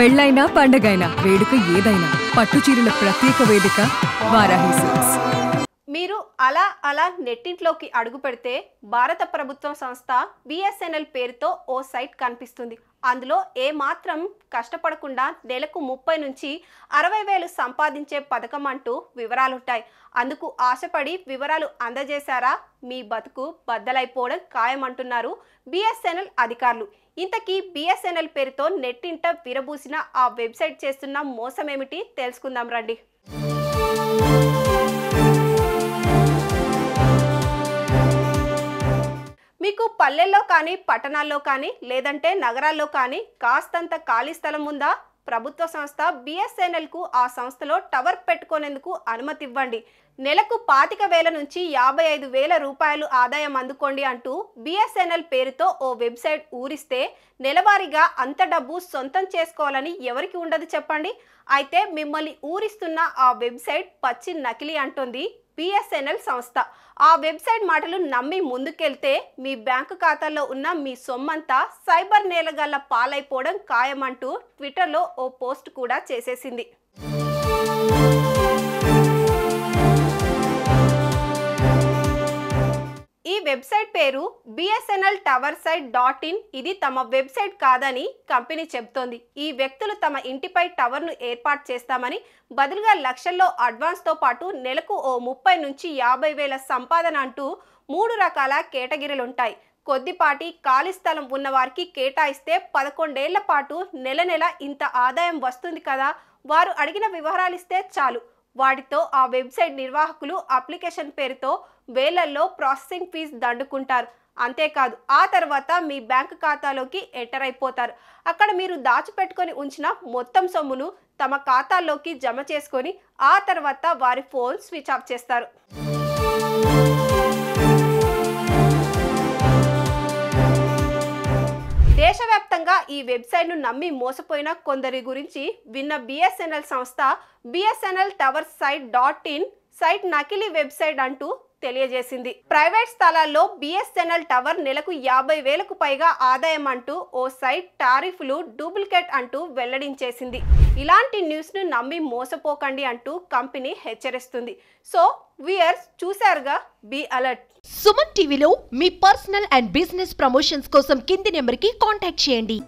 పెళ్ళైనా పండగైనా వేడుక ఏదైనా పట్టుచీరల ప్రత్యేక వేదిక వారాహి సిల్క్స్. మీరు అలా నెట్టింట్లోకి అడుగు పెడితే భారత ప్రభుత్వం సంస్థ బిఎస్ఎన్ఎల్ పేరుతో ఓ సైట్ కనిపిస్తుంది. అందులో ఏ మాత్రం కష్టపడకుండా నెలకు 30 నుంచి 60 వేలు సంపాదించే పథకం అంటూ వివరాలుంటాయి. అందుకు ఆశపడి వివరాలు అందజేశారా మీ బతుకు బద్దలైపోవడం ఖాయమంటున్నారు బిఎస్ఎన్ఎల్ అధికారులు. ఇంతకీ బిఎస్ఎన్ఎల్ పేరుతో నెట్టింట విరబూసిన ఆ వెబ్సైట్ చేస్తున్న మోసమేమిటి తెలుసుకుందాం రండి. మీకు పల్లెల్లో కానీ పట్టణాల్లో కానీ లేదంటే నగరాల్లో కానీ కాస్తంత ఖాళీ స్థలం ఉందా? ప్రభుత్వ సంస్థ బిఎస్ఎన్ఎల్కు ఆ సంస్థలో టవర్ పెట్టుకునేందుకు అనుమతి ఇవ్వండి. నెలకు 25,000 నుంచి 55,000 రూపాయలు ఆదాయం అందుకోండి అంటూ బిఎస్ఎన్ఎల్ పేరుతో ఓ వెబ్సైట్ ఊరిస్తే నెలవారీగా అంత డబ్బు సొంతం చేసుకోవాలని ఎవరికి ఉండదు చెప్పండి. అయితే మిమ్మల్ని ఊరిస్తున్న ఆ వెబ్సైట్ పచ్చి నకిలీ అంటోంది బిఎస్ఎన్ఎల్ సంస్థ. ఆ వెబ్సైట్ మాటలు నమ్మి ముందుకెళ్తే మీ బ్యాంకు ఖాతాల్లో ఉన్న మీ సొమ్మంతా సైబర్ నేలగాళ్ల పాలైపోవడం ఖాయమంటూ ట్విట్టర్లో ఓ పోస్ట్ కూడా చేసేసింది. ఈ వెబ్సైట్ పేరు బిఎస్ఎన్ఎల్ టవర్ సైట్.in. ఇది తమ వెబ్సైట్ కాదని కంపెనీ చెబుతోంది. ఈ వ్యక్తులు తమ ఇంటిపై టవర్ను ఏర్పాటు చేస్తామని, బదులుగా లక్షల్లో అడ్వాన్స్తో పాటు నెలకు ఓ 30 నుంచి 50 వేల సంపాదన అంటూ 3 రకాల కేటగిరీలుంటాయి. కొద్దిపాటి ఖాళీ స్థలం ఉన్న వారికి కేటాయిస్తే 11 ఏళ్ల పాటు నెల ఇంత ఆదాయం వస్తుంది కదా, వారు అడిగిన వివరాలిస్తే చాలు. వాటితో ఆ వెబ్సైట్ నిర్వాహకులు అప్లికేషన్ పేరుతో వేలల్లో ప్రాసెసింగ్ ఫీజు దండుకుంటారు. అంతేకాదు ఆ తర్వాత మీ బ్యాంకు ఖాతాలోకి ఎంటర్ అయిపోతారు. అక్కడ మీరు దాచిపెట్టుకొని ఉంచిన మొత్తం సొమ్మును తమ ఖాతాల్లోకి జమ చేసుకొని ఆ తర్వాత వారి ఫోన్ స్విచ్ ఆఫ్ చేస్తారు. దేశవ్యాప్తంగా ఈ వెబ్సైట్ను నమ్మి మోసపోయిన కొందరి గురించి విన్న బిఎస్ఎన్ఎల్ సంస్థ బిఎస్ఎన్ఎల్ టవర్ సైట్.in సైట్ నకిలీ వెబ్సైట్ అంటూ తెలియజేసింది. ప్రైవేట్ స్థలాల్లో బిఎస్ఎన్ఎల్ టవర్ నెలకు 50,000కు పైగా ఆదాయం అంటూ ఓ సైట్ టారిఫ్లు డూప్లికేట్ అంటూ వెల్లడించేసింది. ఇలాంటి న్యూస్ను నమ్మి మోసపోకండి అంటూ కంపెనీ హెచ్చరిస్తుంది. సో వ్యూయర్స్ చూశారుగా, బీ అలర్ట్. సుమన్ టీవీలో మీ పర్సనల్ అండ్ బిజినెస్ ప్రమోషన్స్ కోసం కింది నెంబర్కి కాంటాక్ట్ చేయండి.